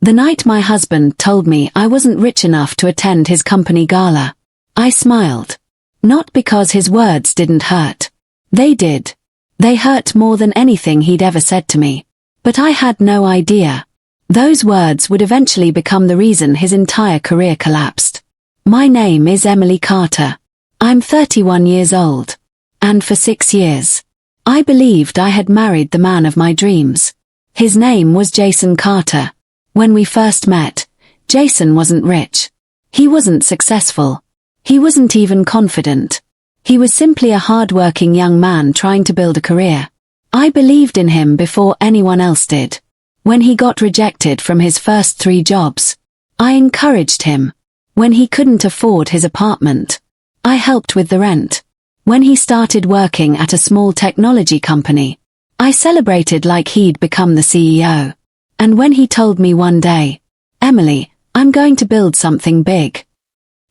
The night my husband told me I wasn't rich enough to attend his company gala, I smiled. Not because his words didn't hurt. They did. They hurt more than anything he'd ever said to me. But I had no idea. Those words would eventually become the reason his entire career collapsed. My name is Emily Carter. I'm 31 years old. And for 6 years, I believed I had married the man of my dreams. His name was Jason Carter. When we first met, Jason wasn't rich. He wasn't successful. He wasn't even confident. He was simply a hard-working young man trying to build a career. I believed in him before anyone else did. When he got rejected from his first 3 jobs, I encouraged him. When he couldn't afford his apartment, I helped with the rent. When he started working at a small technology company, I celebrated like he'd become the CEO. And when he told me one day, "Emily, I'm going to build something big,"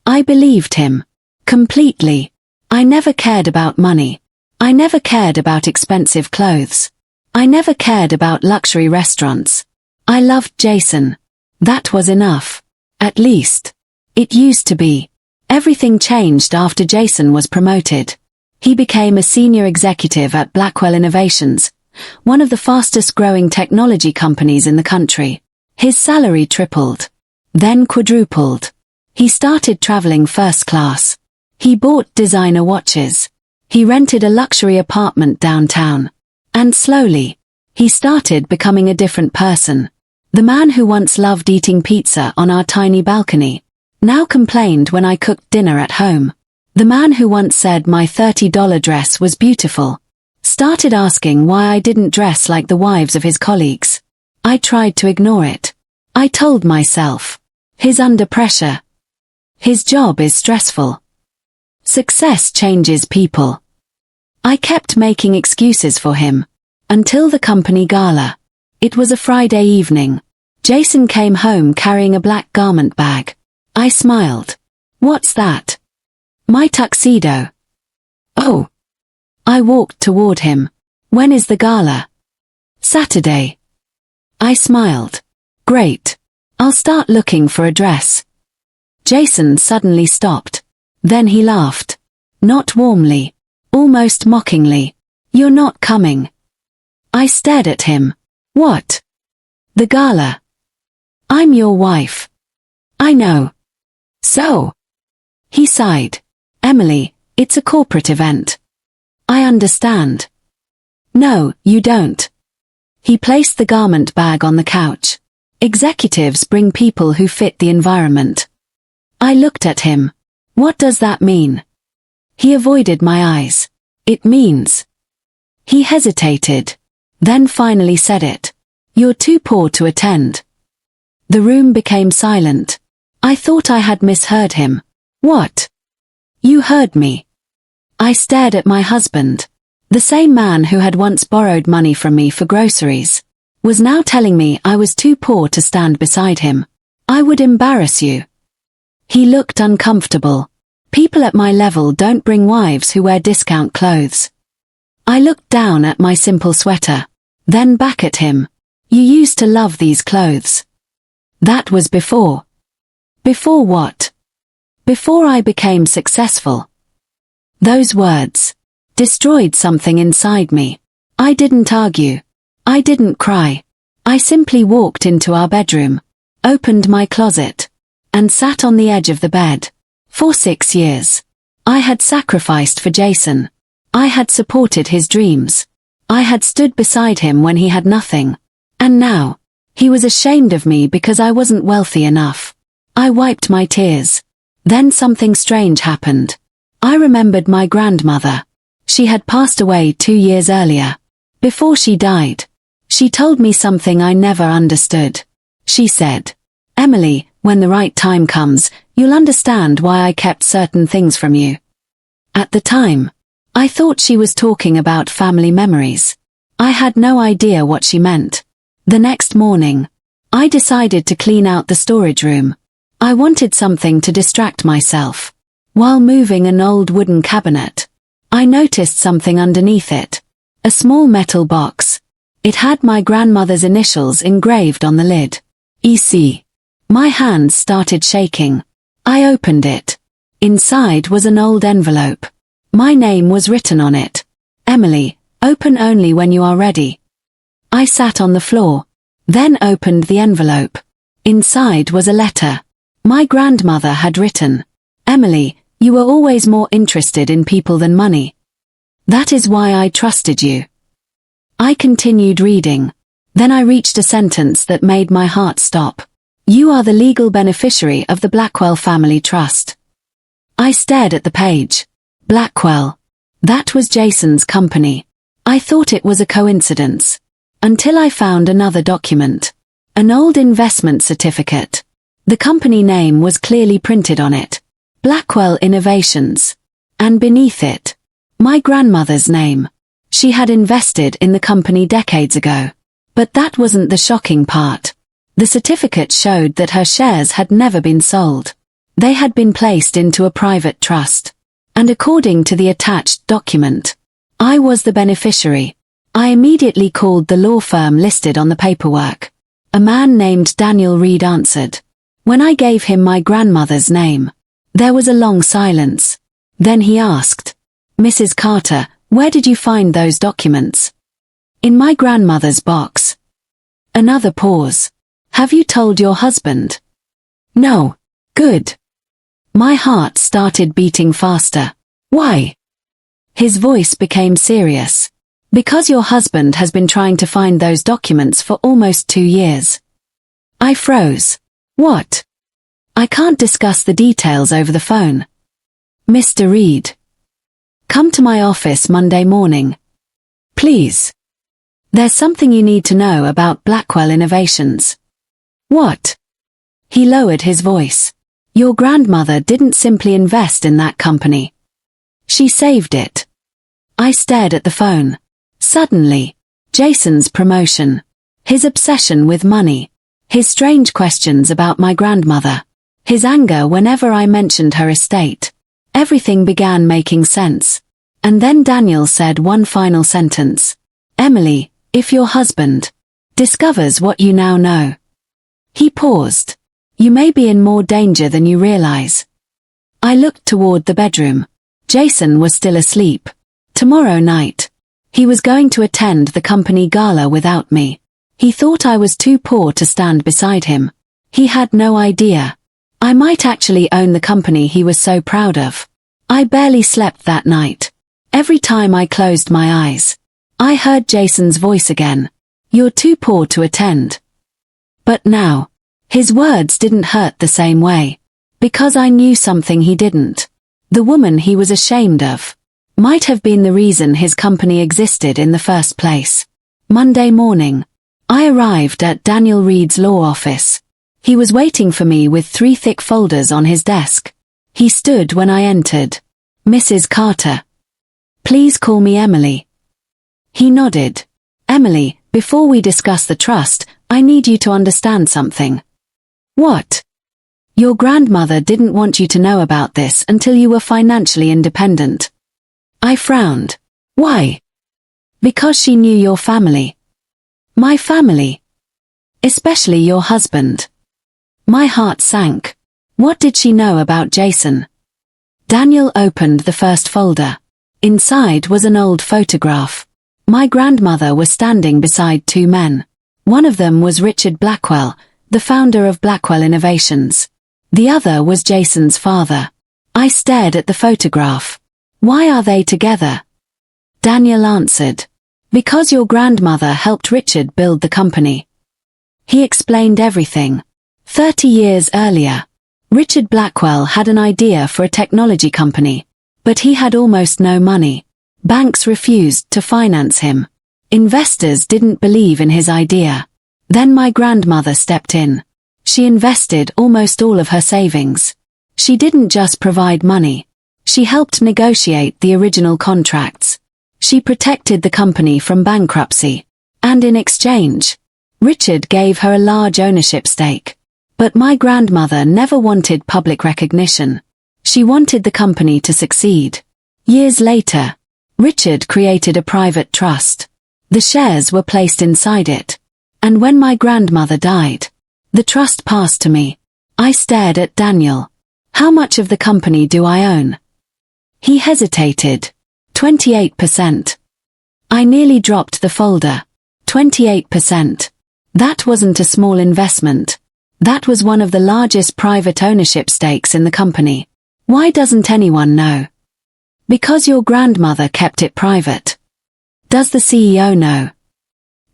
I believed him. Completely. I never cared about money. I never cared about expensive clothes. I never cared about luxury restaurants. I loved Jason. That was enough. At least. It used to be. Everything changed after Jason was promoted. He became a senior executive at Blackwell Innovations, one of the fastest-growing technology companies in the country. His salary tripled. Then quadrupled. He started traveling first class. He bought designer watches. He rented a luxury apartment downtown. And slowly, he started becoming a different person. The man who once loved eating pizza on our tiny balcony now complained when I cooked dinner at home. The man who once said my $30 dress was beautiful started asking why I didn't dress like the wives of his colleagues. I tried to ignore it. I told myself, he's under pressure. His job is stressful. Success changes people. I kept making excuses for him. Until the company gala. It was a Friday evening. Jason came home carrying a black garment bag. I smiled. "What's that?" "My tuxedo." "Oh." I walked toward him. "When is the gala?" "Saturday." I smiled. "Great. I'll start looking for a dress." Jason suddenly stopped. Then he laughed. Not warmly. Almost mockingly. "You're not coming." I stared at him. "What?" "The gala." "I'm your wife." "I know." "So?" He sighed. "Emily, it's a corporate event." "I understand." "No, you don't." He placed the garment bag on the couch. "Executives bring people who fit the environment." I looked at him. "What does that mean?" He avoided my eyes. "It means..." He hesitated. Then finally said it. "You're too poor to attend." The room became silent. I thought I had misheard him. "What?" "You heard me." I stared at my husband. The same man who had once borrowed money from me for groceries was now telling me I was too poor to stand beside him. "I would embarrass you." He looked uncomfortable. "People at my level don't bring wives who wear discount clothes." I looked down at my simple sweater, then back at him. "You used to love these clothes." "That was before." "Before what?" "Before I became successful." Those words destroyed something inside me. I didn't argue. I didn't cry. I simply walked into our bedroom, opened my closet, and sat on the edge of the bed. For 6 years, I had sacrificed for Jason. I had supported his dreams. I had stood beside him when he had nothing. And now, he was ashamed of me because I wasn't wealthy enough. I wiped my tears. Then something strange happened. I remembered my grandmother. She had passed away 2 years earlier. Before she died, she told me something I never understood. She said, "Emily, when the right time comes, you'll understand why I kept certain things from you." At the time, I thought she was talking about family memories. I had no idea what she meant. The next morning, I decided to clean out the storage room. I wanted something to distract myself. While moving an old wooden cabinet, I noticed something underneath it. A small metal box. It had my grandmother's initials engraved on the lid. EC. My hands started shaking. I opened it. Inside was an old envelope. My name was written on it. Emily, open only when you are ready. I sat on the floor, then opened the envelope. Inside was a letter. My grandmother had written, Emily, you were always more interested in people than money. That is why I trusted you. I continued reading. Then I reached a sentence that made my heart stop. You are the legal beneficiary of the Blackwell Family Trust. I stared at the page. Blackwell. That was Jason's company. I thought it was a coincidence. Until I found another document. An old investment certificate. The company name was clearly printed on it. Blackwell Innovations. And beneath it, my grandmother's name. She had invested in the company decades ago. But that wasn't the shocking part. The certificate showed that her shares had never been sold. They had been placed into a private trust. And according to the attached document, I was the beneficiary. I immediately called the law firm listed on the paperwork. A man named Daniel Reed answered. When I gave him my grandmother's name, there was a long silence. Then he asked, Mrs. Carter, where did you find those documents? In my grandmother's box. Another pause. Have you told your husband? No. Good. My heart started beating faster. Why? His voice became serious. Because your husband has been trying to find those documents for almost 2 years. I froze. What? I can't discuss the details over the phone. Mr. Reed. Come to my office Monday morning. Please. There's something you need to know about Blackwell Innovations. What? He lowered his voice. Your grandmother didn't simply invest in that company. She saved it. I stared at the phone. Suddenly, Jason's promotion, his obsession with money, his strange questions about my grandmother, his anger whenever I mentioned her estate, everything began making sense. And then Daniel said one final sentence. Emily, if your husband discovers what you now know. He paused. You may be in more danger than you realize. I looked toward the bedroom. Jason was still asleep. Tomorrow night. He was going to attend the company gala without me. He thought I was too poor to stand beside him. He had no idea. I might actually own the company he was so proud of. I barely slept that night. Every time I closed my eyes, I heard Jason's voice again. You're too poor to attend. But now, his words didn't hurt the same way. Because I knew something he didn't. The woman he was ashamed of might have been the reason his company existed in the first place. Monday morning, I arrived at Daniel Reed's law office. He was waiting for me with 3 thick folders on his desk. He stood when I entered. Mrs. Carter. Please call me Emily. He nodded. Emily, before we discuss the trust, I need you to understand something. What? Your grandmother didn't want you to know about this until you were financially independent. I frowned. Why? Because she knew your family. My family. Especially your husband. My heart sank. What did she know about Jason? Daniel opened the first folder. Inside was an old photograph. My grandmother was standing beside 2 men. One of them was Richard Blackwell, the founder of Blackwell Innovations. The other was Jason's father. I stared at the photograph. Why are they together? Daniel answered. Because your grandmother helped Richard build the company. He explained everything. 30 years earlier, Richard Blackwell had an idea for a technology company, but he had almost no money. Banks refused to finance him. Investors didn't believe in his idea. Then my grandmother stepped in. She invested almost all of her savings. She didn't just provide money. She helped negotiate the original contracts. She protected the company from bankruptcy. And in exchange, Richard gave her a large ownership stake. But my grandmother never wanted public recognition. She wanted the company to succeed. Years later, Richard created a private trust. The shares were placed inside it. And when my grandmother died, The trust passed to me. I stared at Daniel. How much of the company do I own? He hesitated. 28%. I nearly dropped the folder. 28%. That wasn't a small investment. That was one of the largest private ownership stakes in the company. Why doesn't anyone know? Because your grandmother kept it private. Does the CEO know?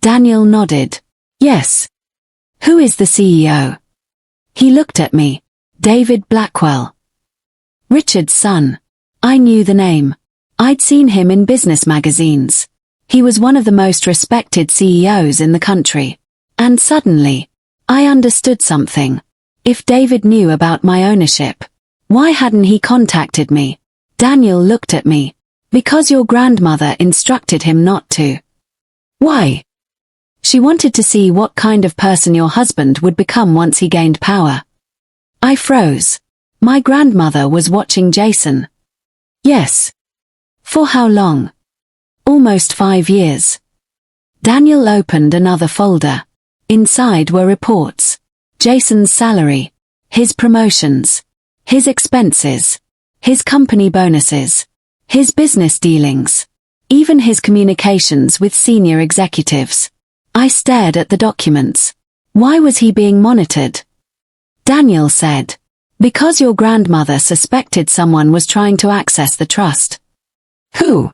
Daniel nodded. Yes. Who is the CEO? He looked at me. David Blackwell. Richard's son. I knew the name. I'd seen him in business magazines. He was one of the most respected CEOs in the country. And suddenly, I understood something. If David knew about my ownership, why hadn't he contacted me? Daniel looked at me. Because your grandmother instructed him not to. Why? She wanted to see what kind of person your husband would become once he gained power. I froze. My grandmother was watching Jason. Yes. For how long? Almost 5 years. Daniel opened another folder. Inside were reports. Jason's salary. His promotions. His expenses. His company bonuses. His business dealings. Even his communications with senior executives. I stared at the documents. Why was he being monitored? Daniel said. Because your grandmother suspected someone was trying to access the trust. Who?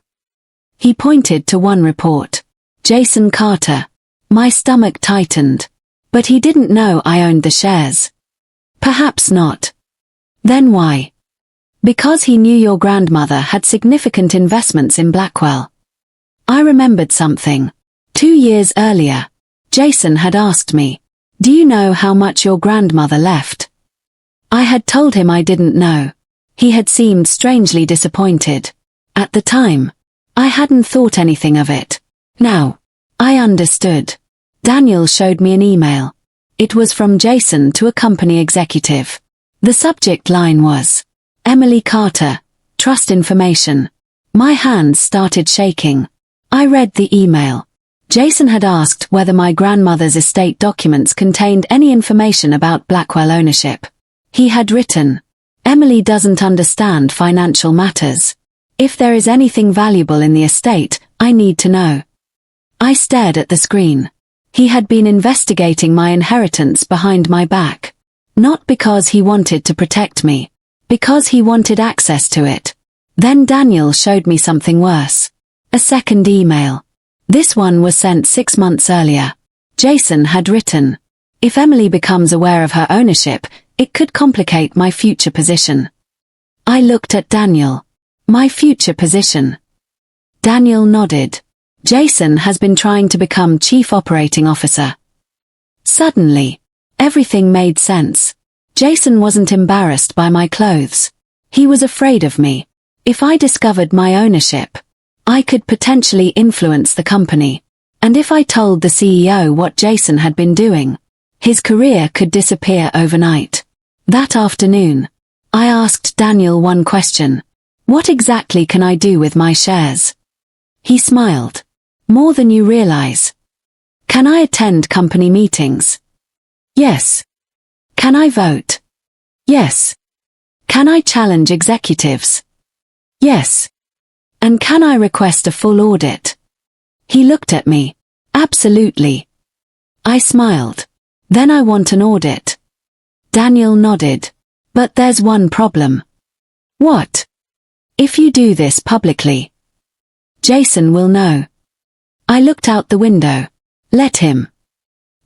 He pointed to one report. Jason Carter. My stomach tightened. But he didn't know I owned the shares. Perhaps not. Then why? Because he knew your grandmother had significant investments in Blackwell. I remembered something. 2 years earlier, Jason had asked me, do you know how much your grandmother left? I had told him I didn't know. He had seemed strangely disappointed. At the time, I hadn't thought anything of it. Now, I understood. Daniel showed me an email. It was from Jason to a company executive. The subject line was, Emily Carter, trust information. My hands started shaking. I read the email. Jason had asked whether my grandmother's estate documents contained any information about Blackwell ownership. He had written, Emily doesn't understand financial matters. If there is anything valuable in the estate, I need to know. I stared at the screen. He had been investigating my inheritance behind my back. Not because he wanted to protect me. Because he wanted access to it. Then Daniel showed me something worse. A second email. This one was sent 6 months earlier. Jason had written, if Emily becomes aware of her ownership, it could complicate my future position. I looked at Daniel. My future position. Daniel nodded. Jason has been trying to become Chief Operating Officer. Suddenly, everything made sense. Jason wasn't embarrassed by my clothes. He was afraid of me. If I discovered my ownership, I could potentially influence the company. And if I told the CEO what Jason had been doing, his career could disappear overnight. That afternoon, I asked Daniel one question. What exactly can I do with my shares? He smiled. More than you realize. Can I attend company meetings? Yes. Can I vote? Yes. Can I challenge executives? Yes. And can I request a full audit? He looked at me. Absolutely. I smiled. Then I want an audit. Daniel nodded. But there's one problem. What? If you do this publicly, Jason will know. I looked out the window. Let him.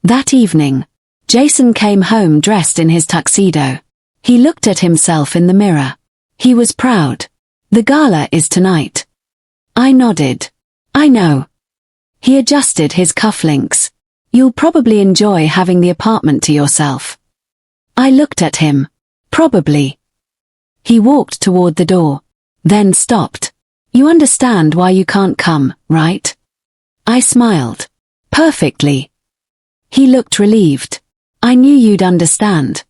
That evening, Jason came home dressed in his tuxedo. He looked at himself in the mirror. He was proud. The gala is tonight. I nodded. I know. He adjusted his cufflinks. You'll probably enjoy having the apartment to yourself. I looked at him. Probably. He walked toward the door. Then stopped. You understand why you can't come, right? I smiled. Perfectly. He looked relieved. I knew you'd understand.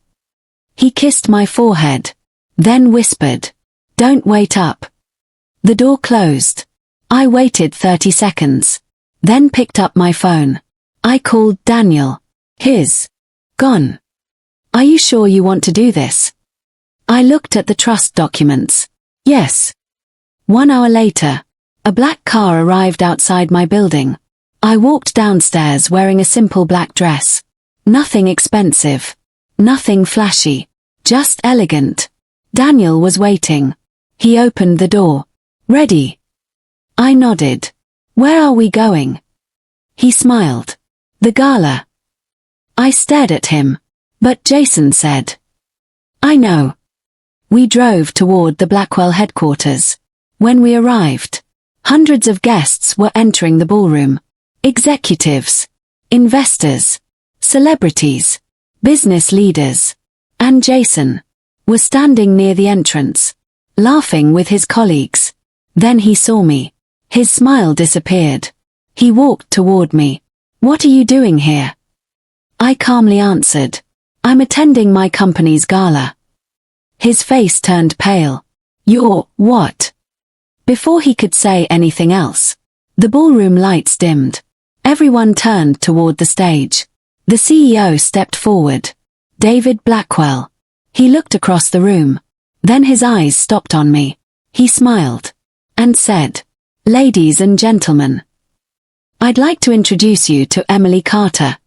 He kissed my forehead. Then whispered. Don't wait up. The door closed. I waited 30 seconds. Then picked up my phone. I called Daniel. His Gone. Are you sure you want to do this? I looked at the trust documents. Yes. 1 hour later, a black car arrived outside my building. I walked downstairs wearing a simple black dress. Nothing expensive. Nothing flashy. Just elegant. Daniel was waiting. He opened the door. Ready? I nodded. Where are we going? He smiled. The gala. I stared at him. But Jason said. I know. We drove toward the Blackwell headquarters. When we arrived, hundreds of guests were entering the ballroom. Executives, investors, celebrities, business leaders, and Jason were standing near the entrance, laughing with his colleagues. Then he saw me. His smile disappeared. He walked toward me. What are you doing here? I calmly answered. I'm attending my company's gala. His face turned pale. You're what? Before he could say anything else, the ballroom lights dimmed. Everyone turned toward the stage. The CEO stepped forward. David Blackwell. He looked across the room. Then his eyes stopped on me. He smiled and said, Ladies and gentlemen, I'd like to introduce you to Emily Carter.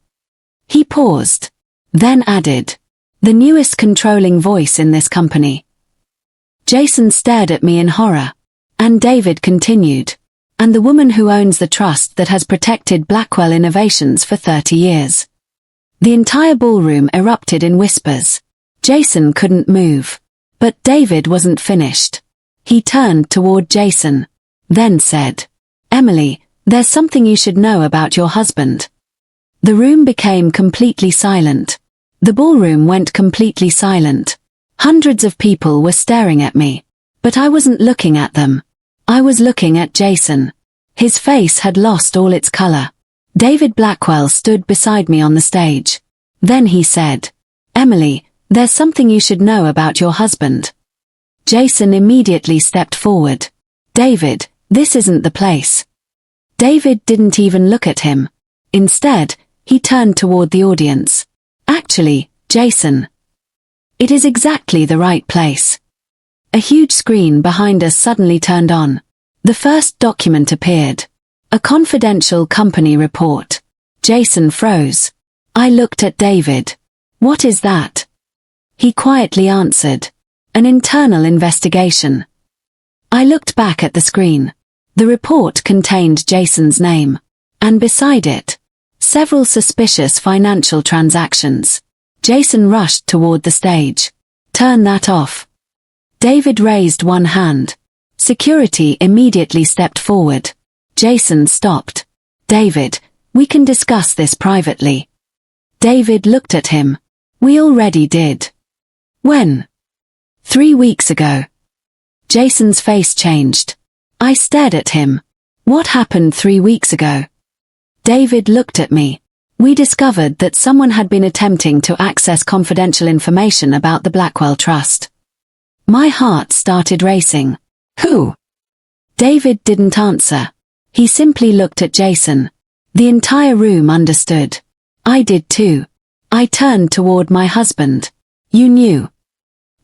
He paused, then added, the newest controlling voice in this company. Jason stared at me in horror, and David continued, and the woman who owns the trust that has protected Blackwell Innovations for 30 years. The entire ballroom erupted in whispers. Jason couldn't move. But David wasn't finished. He turned toward Jason, then said, Emily, there's something you should know about your husband. The room became completely silent. The ballroom went completely silent. Hundreds of people were staring at me. But I wasn't looking at them. I was looking at Jason. His face had lost all its color. David Blackwell stood beside me on the stage. Then he said, Emily, there's something you should know about your husband. Jason immediately stepped forward. David, this isn't the place. David didn't even look at him. Instead, he turned toward the audience. Actually, Jason. It is exactly the right place. A huge screen behind us suddenly turned on. The first document appeared. A confidential company report. Jason froze. I looked at David. What is that? He quietly answered. An internal investigation. I looked back at the screen. The report contained Jason's name. And beside it, several suspicious financial transactions. Jason rushed toward the stage. Turn that off. David raised one hand. Security immediately stepped forward. Jason stopped. David, we can discuss this privately. David looked at him. We already did. When? 3 weeks ago. Jason's face changed. I stared at him. What happened 3 weeks ago? David looked at me. We discovered that someone had been attempting to access confidential information about the Blackwell Trust. My heart started racing. Who? David didn't answer. He simply looked at Jason. The entire room understood. I did too. I turned toward my husband. You knew.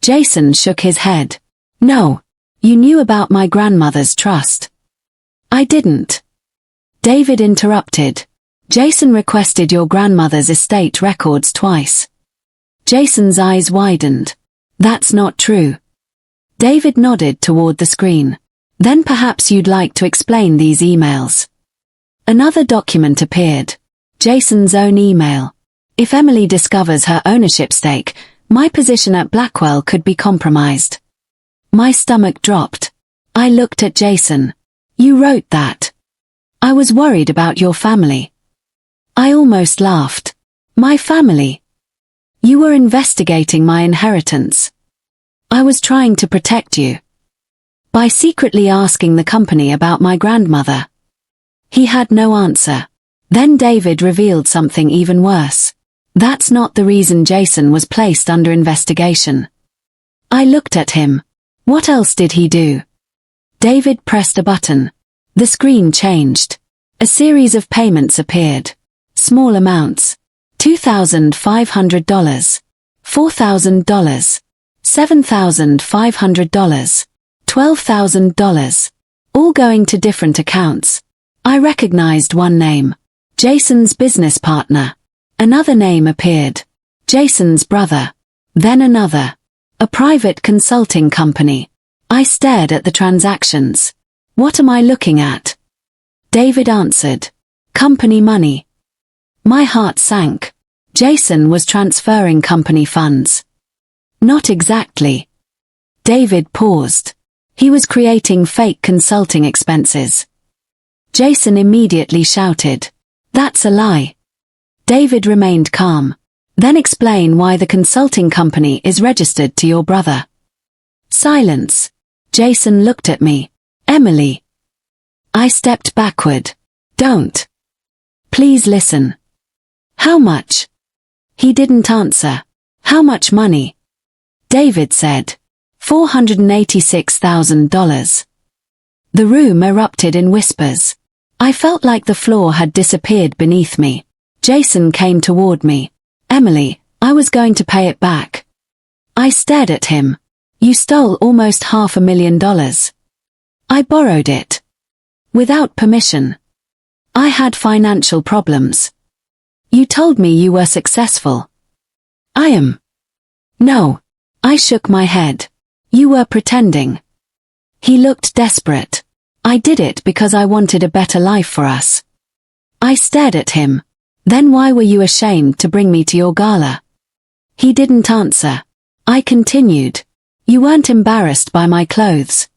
Jason shook his head. No. You knew about my grandmother's trust. I didn't. David interrupted. Jason requested your grandmother's estate records twice. Jason's eyes widened. That's not true. David nodded toward the screen. Then perhaps you'd like to explain these emails. Another document appeared. Jason's own email. If Emily discovers her ownership stake, my position at Blackwell could be compromised. My stomach dropped. I looked at Jason. You wrote that. I was worried about your family. I almost laughed. My family? You were investigating my inheritance. I was trying to protect you. By secretly asking the company about my grandmother. He had no answer. Then David revealed something even worse. That's not the reason Jason was placed under investigation. I looked at him. What else did he do? David pressed a button. The screen changed. A series of payments appeared. Small amounts. $2,500, $4,000, $7,500, $12,000, all going to different accounts. I recognized one name, Jason's business partner. Another name appeared, Jason's brother. Then another, a private consulting company. I stared at the transactions. What am I looking at? David answered, company money. My heart sank. Jason was transferring company funds. Not exactly. David paused. He was creating fake consulting expenses. Jason immediately shouted, that's a lie. David remained calm. Then explain why the consulting company is registered to your brother. Silence. Jason looked at me. Emily. I stepped backward. Don't. Please listen. How much? He didn't answer. How much money? David said. $486,000. The room erupted in whispers. I felt like the floor had disappeared beneath me. Jason came toward me. Emily, I was going to pay it back. I stared at him. You stole almost $500,000. I borrowed it. Without permission. I had financial problems. You told me you were successful. I am. No. I shook my head. You were pretending. He looked desperate. I did it because I wanted a better life for us. I stared at him. Then why were you ashamed to bring me to your gala? He didn't answer. I continued. You weren't embarrassed by my clothes.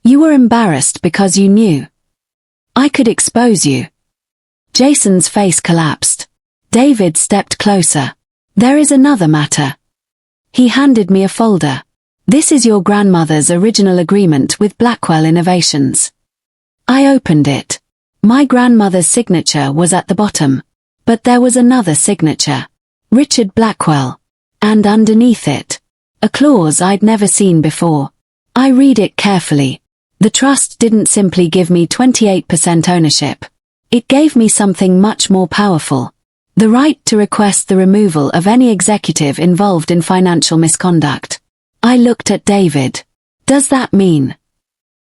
You were embarrassed because you knew I could expose you. Jason's face collapsed. David stepped closer. There is another matter. He handed me a folder. This is your grandmother's original agreement with Blackwell Innovations. I opened it. My grandmother's signature was at the bottom. But there was another signature. Richard Blackwell. And underneath it, a clause I'd never seen before. I read it carefully. The trust didn't simply give me 28% ownership. It gave me something much more powerful. The right to request the removal of any executive involved in financial misconduct. I looked at David. Does that mean?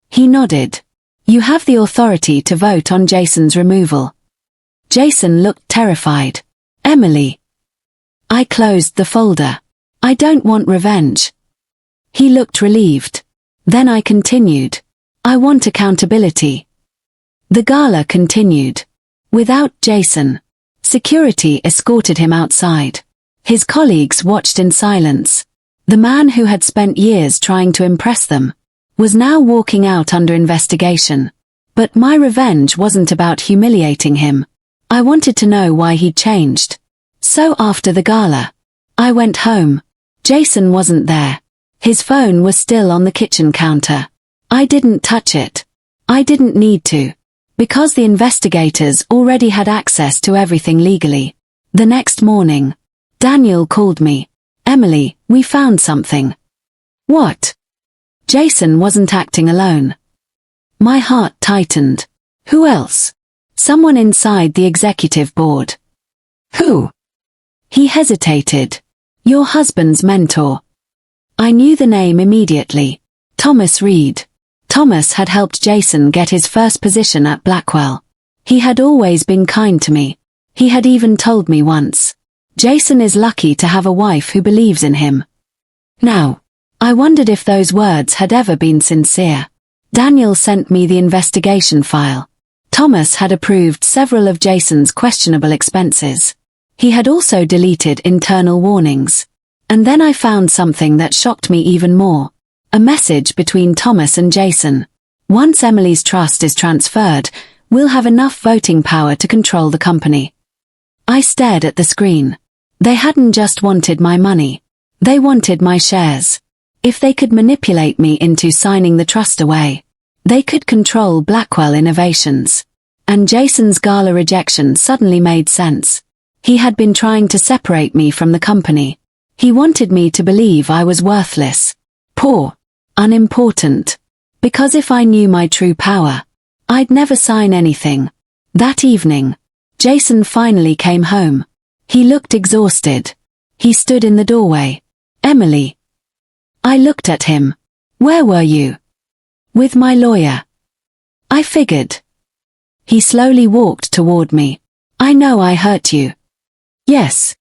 He nodded. You have the authority to vote on Jason's removal. Jason looked terrified. Emily. I closed the folder. I don't want revenge. He looked relieved. Then I continued. I want accountability. The gala continued. Without Jason. Security escorted him outside. His colleagues watched in silence. The man who had spent years trying to impress them was now walking out under investigation. But my revenge wasn't about humiliating him. I wanted to know why he'd changed. So after the gala, I went home. Jason wasn't there. His phone was still on the kitchen counter. I didn't touch it. I didn't need to. Because the investigators already had access to everything legally. The next morning, Daniel called me. Emily, we found something. What? Jason wasn't acting alone. My heart tightened. Who else? Someone inside the executive board. Who? He hesitated. Your husband's mentor. I knew the name immediately. Thomas Reed. Thomas had helped Jason get his first position at Blackwell. He had always been kind to me. He had even told me once. Jason is lucky to have a wife who believes in him. Now, I wondered if those words had ever been sincere. Daniel sent me the investigation file. Thomas had approved several of Jason's questionable expenses. He had also deleted internal warnings. And then I found something that shocked me even more. A message between Thomas and Jason. Once Emily's trust is transferred, we'll have enough voting power to control the company. I stared at the screen. They hadn't just wanted my money. They wanted my shares. If they could manipulate me into signing the trust away, they could control Blackwell Innovations. And Jason's gala rejection suddenly made sense. He had been trying to separate me from the company. He wanted me to believe I was worthless, poor, unimportant. Because if I knew my true power, I'd never sign anything. That evening, Jason finally came home. He looked exhausted. He stood in the doorway. Emily. I looked at him. Where were you? With my lawyer. I figured. He slowly walked toward me. I know I hurt you. Yes.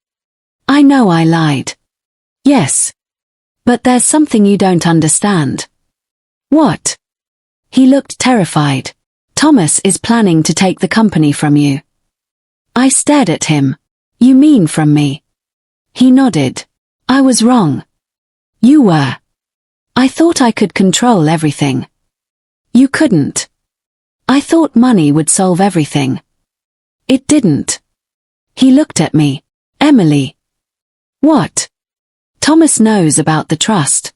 I know I lied. Yes. But there's something you don't understand. What? He looked terrified. Thomas is planning to take the company from you. I stared at him. You mean from me? He nodded. I was wrong. You were. I thought I could control everything. You couldn't. I thought money would solve everything. It didn't. He looked at me. Emily. What? Thomas knows about the trust.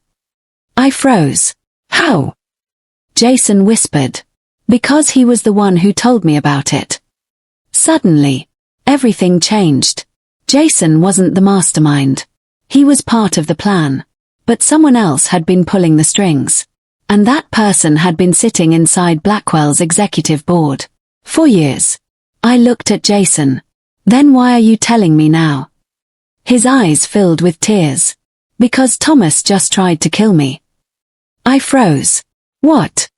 I froze. How? Jason whispered. Because he was the one who told me about it. Suddenly, everything changed. Jason wasn't the mastermind. He was part of the plan. But someone else had been pulling the strings. And that person had been sitting inside Blackwell's executive board. For years. I looked at Jason. Then why are you telling me now? His eyes filled with tears. Because Thomas just tried to kill me. I froze. What?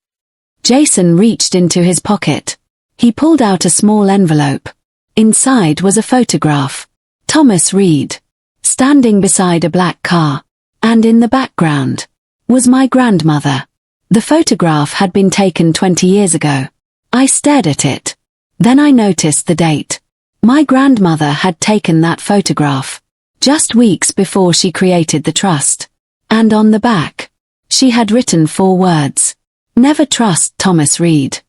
Jason reached into his pocket. He pulled out a small envelope. Inside was a photograph. Thomas Reed. Standing beside a black car. And in the background was my grandmother. The photograph had been taken 20 years ago. I stared at it. Then I noticed the date. My grandmother had taken that photograph just weeks before she created the trust. And on the back, she had written 4 words. Never trust Thomas Reed.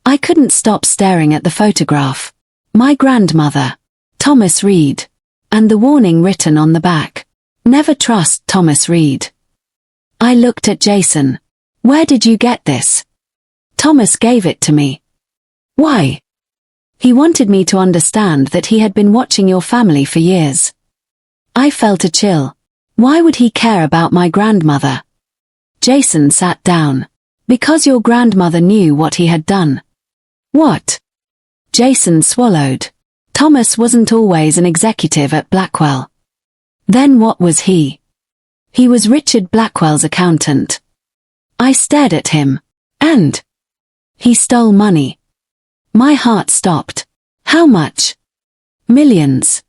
I couldn't stop staring at the photograph. My grandmother, Thomas Reed, and the warning written on the back. Never trust Thomas Reed. I looked at Jason. Where did you get this? Thomas gave it to me. Why? He wanted me to understand that he had been watching your family for years. I felt a chill. Why would he care about my grandmother? Jason sat down. Because your grandmother knew what he had done. What? Jason swallowed. Thomas wasn't always an executive at Blackwell. Then what was he? He was Richard Blackwell's accountant. I stared at him. And? He stole money. My heart stopped. How much? Millions.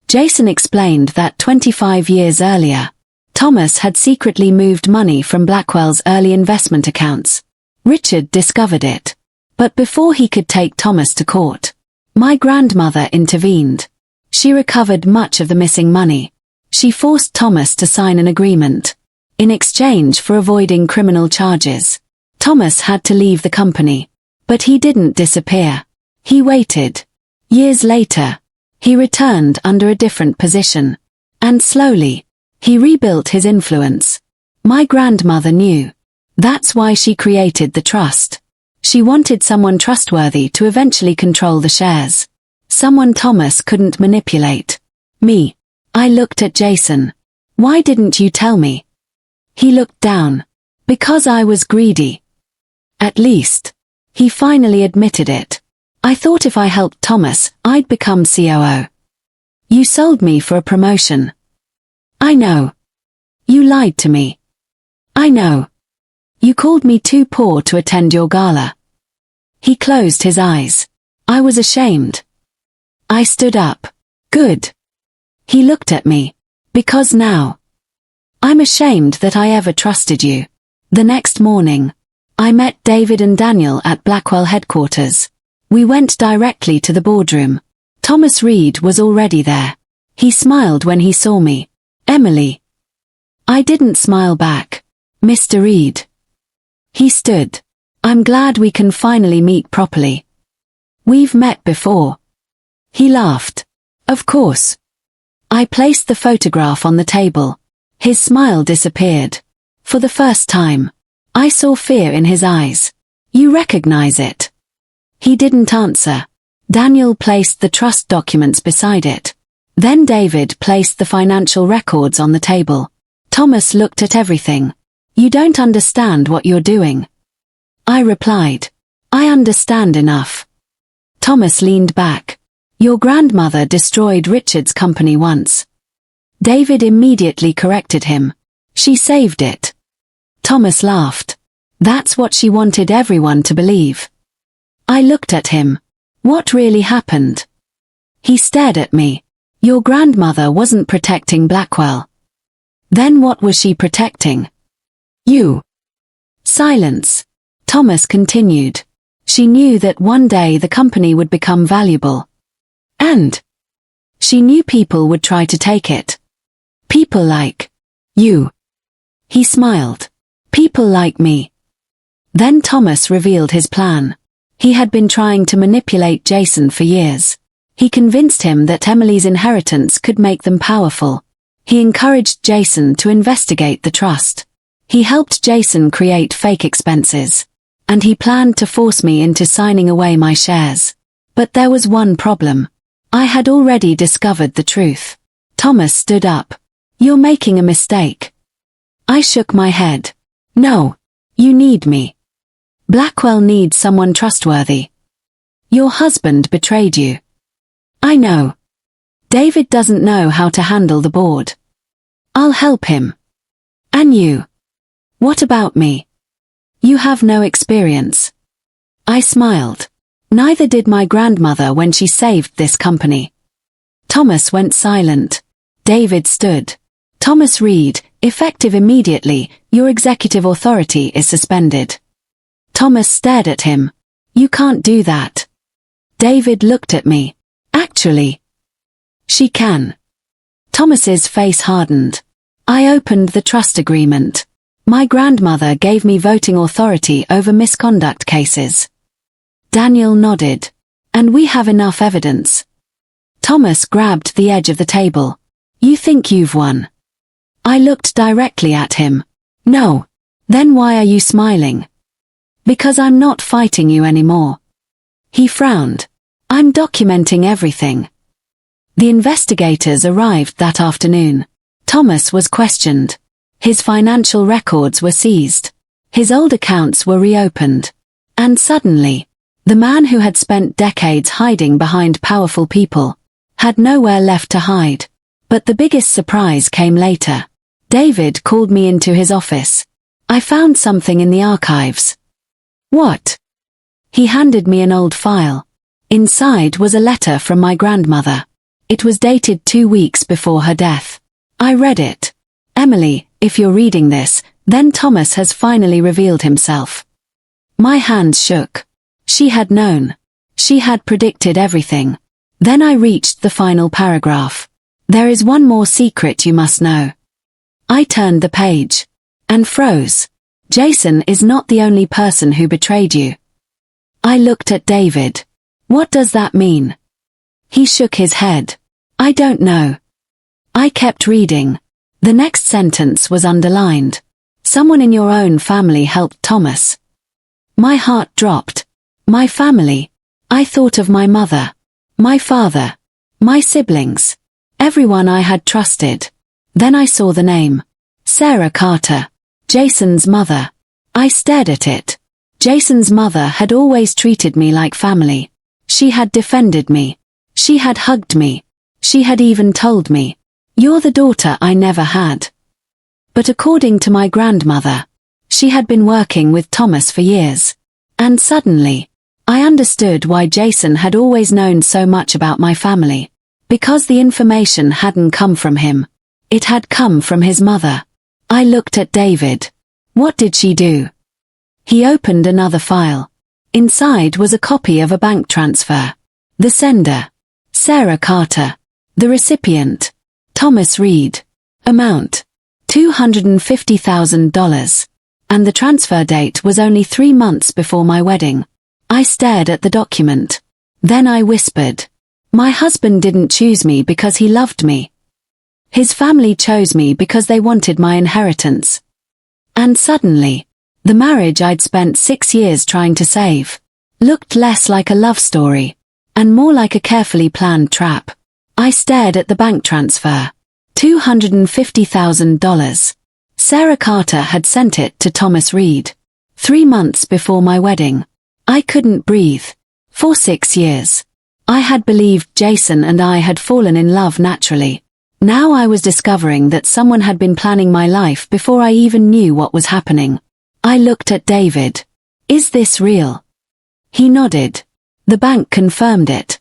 Jason explained that 25 years earlier, Thomas had secretly moved money from Blackwell's early investment accounts. Richard discovered it. But before he could take Thomas to court, my grandmother intervened. She recovered much of the missing money. She forced Thomas to sign an agreement. In exchange for avoiding criminal charges, Thomas had to leave the company. But he didn't disappear. He waited. Years later, he returned under a different position. And slowly, he rebuilt his influence. My grandmother knew. That's why she created the trust. She wanted someone trustworthy to eventually control the shares. Someone Thomas couldn't manipulate. Me. I looked at Jason. Why didn't you tell me? He looked down. Because I was greedy. At least. He finally admitted it. I thought if I helped Thomas, I'd become COO. You sold me for a promotion. I know. You lied to me. I know. You called me too poor to attend your gala. He closed his eyes. I was ashamed. I stood up. Good. He looked at me. Because now. I'm ashamed that I ever trusted you. The next morning, I met David and Daniel at Blackwell headquarters. We went directly to the boardroom. Thomas Reed was already there. He smiled when he saw me. Emily. I didn't smile back. Mr. Reed. He stood. I'm glad we can finally meet properly. We've met before. He laughed. Of course. I placed the photograph on the table. His smile disappeared. For the first time, I saw fear in his eyes. You recognize it? He didn't answer. Daniel placed the trust documents beside it. Then David placed the financial records on the table. Thomas looked at everything. You don't understand what you're doing. I replied. I understand enough. Thomas leaned back. Your grandmother destroyed Richard's company once. David immediately corrected him. She saved it. Thomas laughed. That's what she wanted everyone to believe. I looked at him. What really happened? He stared at me. Your grandmother wasn't protecting Blackwell. Then what was she protecting? You. Silence. Thomas continued. She knew that one day the company would become valuable. And she knew people would try to take it. People like you. He smiled. People like me. Then Thomas revealed his plan. He had been trying to manipulate Jason for years. He convinced him that Emily's inheritance could make them powerful. He encouraged Jason to investigate the trust. He helped Jason create fake expenses. And he planned to force me into signing away my shares. But there was one problem. I had already discovered the truth. Thomas stood up. You're making a mistake. I shook my head. No. You need me. Blackwell needs someone trustworthy. Your husband betrayed you. I know. David doesn't know how to handle the board. I'll help him. And you? What about me? You have no experience. I smiled. Neither did my grandmother when she saved this company. Thomas went silent. David stood. Thomas Reed, effective immediately, your executive authority is suspended. Thomas stared at him. You can't do that. David looked at me. Actually, she can. Thomas's face hardened. I opened the trust agreement. My grandmother gave me voting authority over misconduct cases. Daniel nodded. And we have enough evidence. Thomas grabbed the edge of the table. You think you've won? I looked directly at him. No. Then why are you smiling? Because I'm not fighting you anymore. He frowned. I'm documenting everything. The investigators arrived that afternoon. Thomas was questioned. His financial records were seized. His old accounts were reopened. And suddenly, the man who had spent decades hiding behind powerful people had nowhere left to hide. But the biggest surprise came later. David called me into his office. I found something in the archives. What? He handed me an old file. Inside was a letter from my grandmother. It was dated 2 weeks before her death. I read it. Emily, if you're reading this, then Thomas has finally revealed himself. My hands shook. She had known. She had predicted everything. Then I reached the final paragraph. There is one more secret you must know. I turned the page. And froze. Jason is not the only person who betrayed you. I looked at David. What does that mean? He shook his head. I don't know. I kept reading. The next sentence was underlined. Someone in your own family helped Thomas. My heart dropped. My family. I thought of my mother. My father. My siblings. Everyone I had trusted. Then I saw the name. Sarah Carter. Jason's mother. I stared at it. Jason's mother had always treated me like family. She had defended me. She had hugged me. She had even told me, "You're the daughter I never had." But according to my grandmother, she had been working with Thomas for years. And suddenly, I understood why Jason had always known so much about my family. Because the information hadn't come from him. It had come from his mother. I looked at David. What did she do? He opened another file. Inside was a copy of a bank transfer. The sender. Sarah Carter. The recipient. Thomas Reed. Amount. $250,000. And the transfer date was only 3 months before my wedding. I stared at the document. Then I whispered. My husband didn't choose me because he loved me. His family chose me because they wanted my inheritance. And suddenly, the marriage I'd spent 6 years trying to save looked less like a love story and more like a carefully planned trap. I stared at the bank transfer. $250,000. Sarah Carter had sent it to Thomas Reed. 3 months before my wedding. I couldn't breathe. For 6 years. I had believed Jason and I had fallen in love naturally. Now I was discovering that someone had been planning my life before I even knew what was happening. I looked at David. Is this real? He nodded. The bank confirmed it.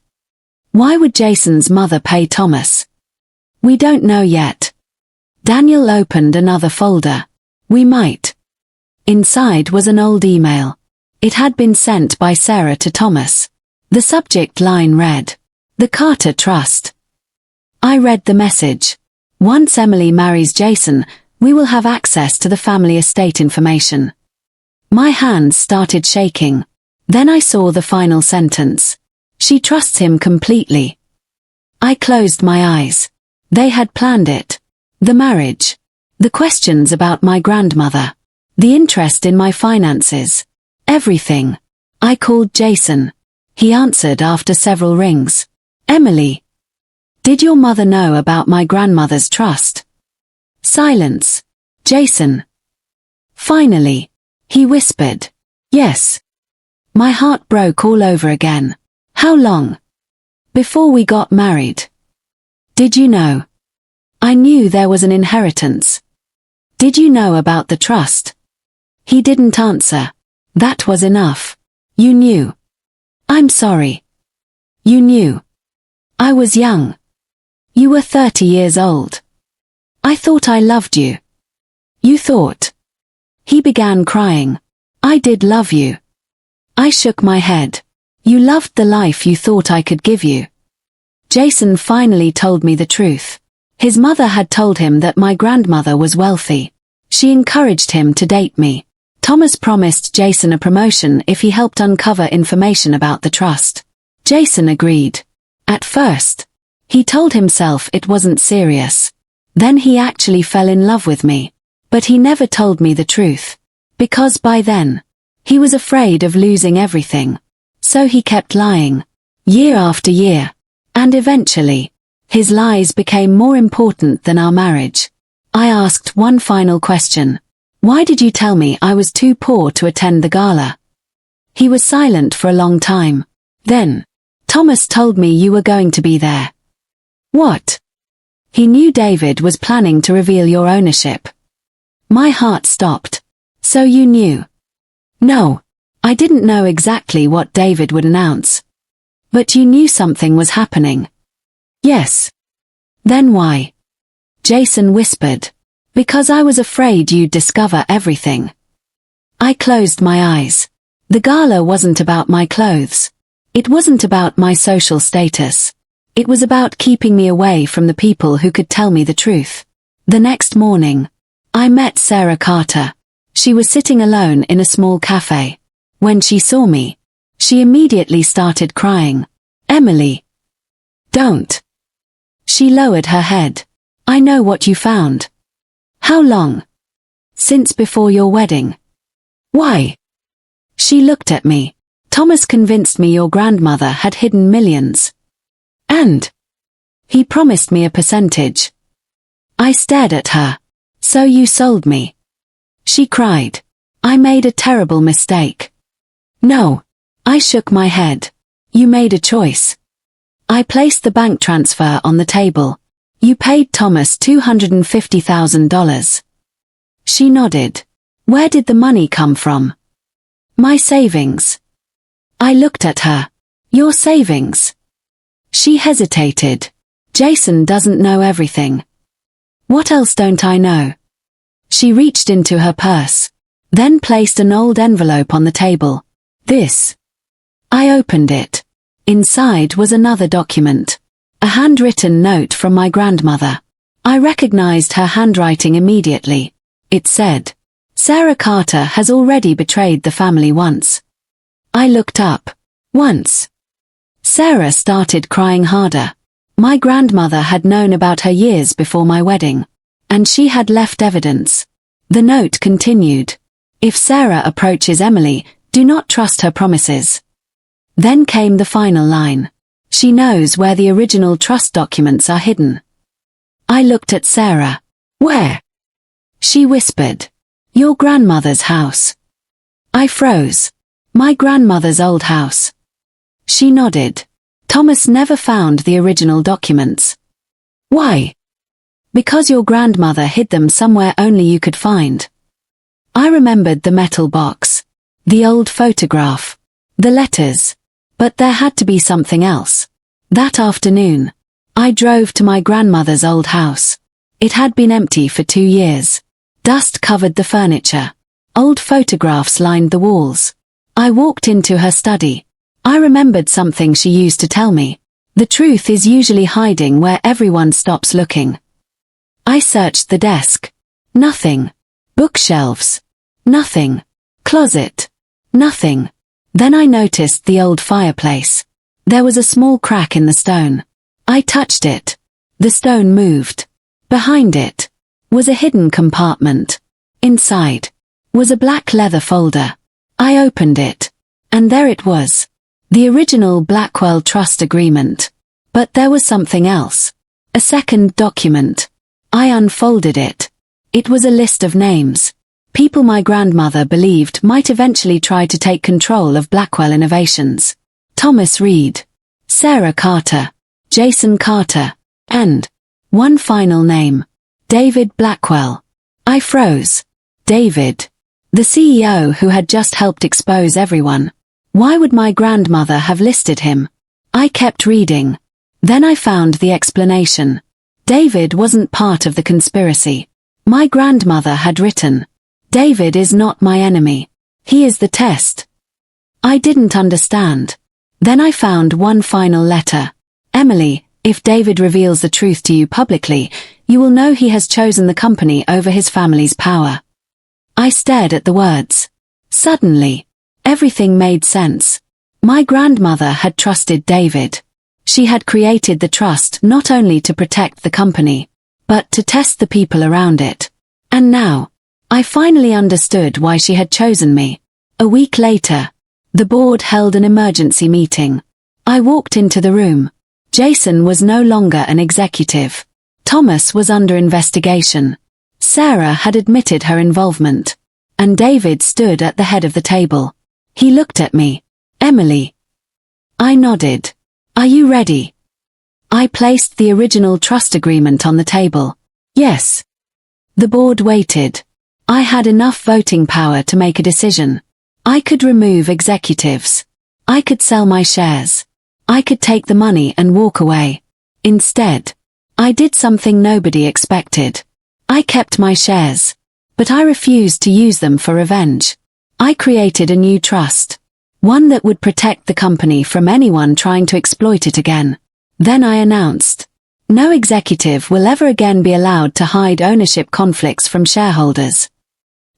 Why would Jason's mother pay Thomas? We don't know yet. Daniel opened another folder. We might. Inside was an old email. It had been sent by Sarah to Thomas. The subject line read, "The Carter Trust." I read the message. Once Emily marries Jason, we will have access to the family estate information. My hands started shaking. Then I saw the final sentence. She trusts him completely. I closed my eyes. They had planned it. The marriage. The questions about my grandmother. The interest in my finances. Everything. I called Jason. He answered after several rings. Emily. Did your mother know about my grandmother's trust? Silence. Jason. Finally. He whispered. Yes. My heart broke all over again. How long? Before we got married. Did you know? I knew there was an inheritance. Did you know about the trust? He didn't answer. That was enough. You knew. I'm sorry. You knew. I was young. You were 30 years old. I thought I loved you. You thought. He began crying. I did love you. I shook my head. You loved the life you thought I could give you. Jason finally told me the truth. His mother had told him that my grandmother was wealthy. She encouraged him to date me. Thomas promised Jason a promotion if he helped uncover information about the trust. Jason agreed. At first, he told himself it wasn't serious. Then he actually fell in love with me. But he never told me the truth. Because by then, he was afraid of losing everything. So he kept lying. Year after year. And eventually, his lies became more important than our marriage. I asked one final question. Why did you tell me I was too poor to attend the gala? He was silent for a long time. Then, Thomas told me you were going to be there. What? He knew David was planning to reveal your ownership. My heart stopped. So you knew? No, I didn't know exactly what David would announce. But you knew something was happening. Yes. Then why? Jason whispered. Because I was afraid you'd discover everything. I closed my eyes. The gala wasn't about my clothes. It wasn't about my social status. It was about keeping me away from the people who could tell me the truth. The next morning, I met Sarah Carter. She was sitting alone in a small cafe. When she saw me, she immediately started crying. Emily. Don't. She lowered her head. I know what you found. How long? Since before your wedding. Why? She looked at me. Thomas convinced me your grandmother had hidden millions. And he promised me a percentage. I stared at her. So you sold me. She cried. I made a terrible mistake. No. I shook my head. You made a choice. I placed the bank transfer on the table. You paid Thomas $250,000. She nodded. Where did the money come from? My savings. I looked at her. Your savings. She hesitated. Jason doesn't know everything. What else don't I know? She reached into her purse. Then placed an old envelope on the table. This. I opened it. Inside was another document. A handwritten note from my grandmother. I recognized her handwriting immediately. It said, Sarah Carter has already betrayed the family once. I looked up. Once. Sarah started crying harder. My grandmother had known about her years before my wedding. And she had left evidence. The note continued. If Sarah approaches Emily, do not trust her promises. Then came the final line. She knows where the original trust documents are hidden. I looked at Sarah. Where? She whispered. Your grandmother's house. I froze. My grandmother's old house. She nodded. Thomas never found the original documents. Why? Because your grandmother hid them somewhere only you could find. I remembered the metal box, the old photograph, the letters, but there had to be something else. That afternoon, I drove to my grandmother's old house. It had been empty for 2 years. Dust covered the furniture. Old photographs lined the walls. I walked into her study. I remembered something she used to tell me. The truth is usually hiding where everyone stops looking. I searched the desk. Nothing. Bookshelves. Nothing. Closet. Nothing. Then I noticed the old fireplace. There was a small crack in the stone. I touched it. The stone moved. Behind it was a hidden compartment. Inside was a black leather folder. I opened it, and there it was. The original Blackwell Trust Agreement. But there was something else. A second document. I unfolded it. It was a list of names. People my grandmother believed might eventually try to take control of Blackwell Innovations. Thomas Reed, Sarah Carter, Jason Carter, and one final name. David Blackwell. I froze. David. The CEO who had just helped expose everyone. Why would my grandmother have listed him? I kept reading. Then I found the explanation. David wasn't part of the conspiracy. My grandmother had written, "David is not my enemy. He is the test." I didn't understand. Then I found one final letter. "Emily, if David reveals the truth to you publicly, you will know he has chosen the company over his family's power." I stared at the words. Suddenly, everything made sense. My grandmother had trusted David. She had created the trust not only to protect the company, but to test the people around it. And now, I finally understood why she had chosen me. A week later, the board held an emergency meeting. I walked into the room. Jason was no longer an executive. Thomas was under investigation. Sarah had admitted her involvement. And David stood at the head of the table. He looked at me. "Emily." I nodded. "Are you ready?" I placed the original trust agreement on the table. "Yes." The board waited. I had enough voting power to make a decision. I could remove executives. I could sell my shares. I could take the money and walk away. Instead, I did something nobody expected. I kept my shares. But I refused to use them for revenge. I created a new trust. One that would protect the company from anyone trying to exploit it again. Then I announced, no executive will ever again be allowed to hide ownership conflicts from shareholders.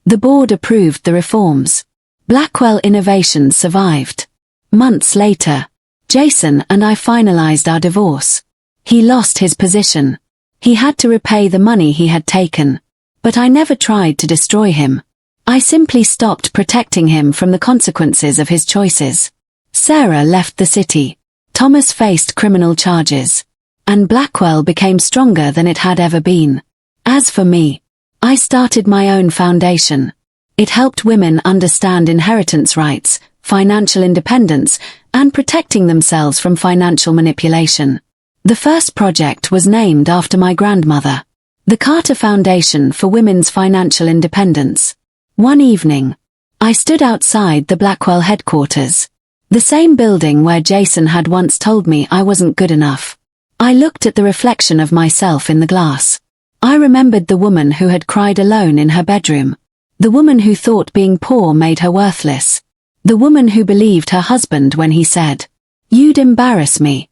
The board approved the reforms. Blackwell Innovations survived. Months later, Jason and I finalized our divorce. He lost his position. He had to repay the money he had taken. But I never tried to destroy him. I simply stopped protecting him from the consequences of his choices. Sarah left the city. Thomas faced criminal charges. And Blackwell became stronger than it had ever been. As for me, I started my own foundation. It helped women understand inheritance rights, financial independence, and protecting themselves from financial manipulation. The first project was named after my grandmother. The Carter Foundation for Women's Financial Independence. One evening, I stood outside the Blackwell headquarters. The same building where Jason had once told me I wasn't good enough. I looked at the reflection of myself in the glass. I remembered the woman who had cried alone in her bedroom. The woman who thought being poor made her worthless. The woman who believed her husband when he said, "You'd embarrass me."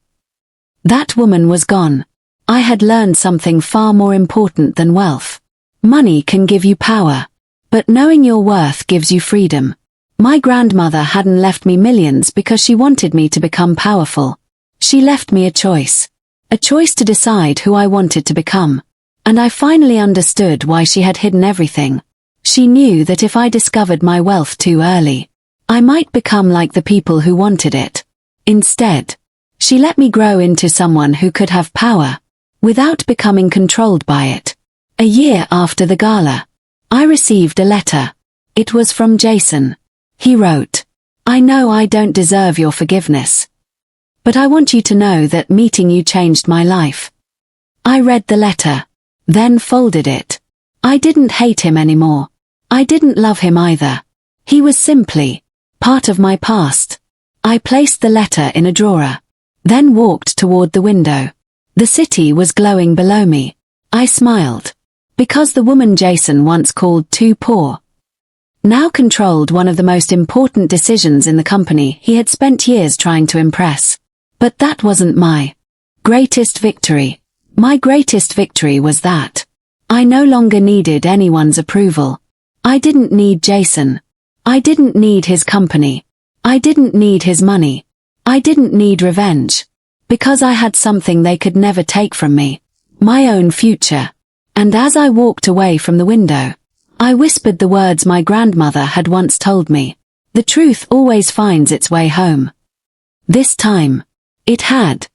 That woman was gone. I had learned something far more important than wealth. Money can give you power, but knowing your worth gives you freedom. My grandmother hadn't left me millions because she wanted me to become powerful. She left me a choice to decide who I wanted to become. And I finally understood why she had hidden everything. She knew that if I discovered my wealth too early, I might become like the people who wanted it. Instead, she let me grow into someone who could have power, without becoming controlled by it. A year after the gala, I received a letter. It was from Jason. He wrote, "I know I don't deserve your forgiveness. But I want you to know that meeting you changed my life. I read the letter, then folded it. I didn't hate him anymore. I didn't love him either. He was simply part of my past. I placed the letter in a drawer, then walked toward the window. The city was glowing below me. I smiled, because the woman Jason once called too poor now controlled one of the most important decisions in the company he had spent years trying to impress. But that wasn't my greatest victory. My greatest victory was that I no longer needed anyone's approval. I didn't need Jason. I didn't need his company. I didn't need his money. I didn't need revenge. Because I had something they could never take from me. My own future. And as I walked away from the window, I whispered the words my grandmother had once told me. The truth always finds its way home. This time, it had.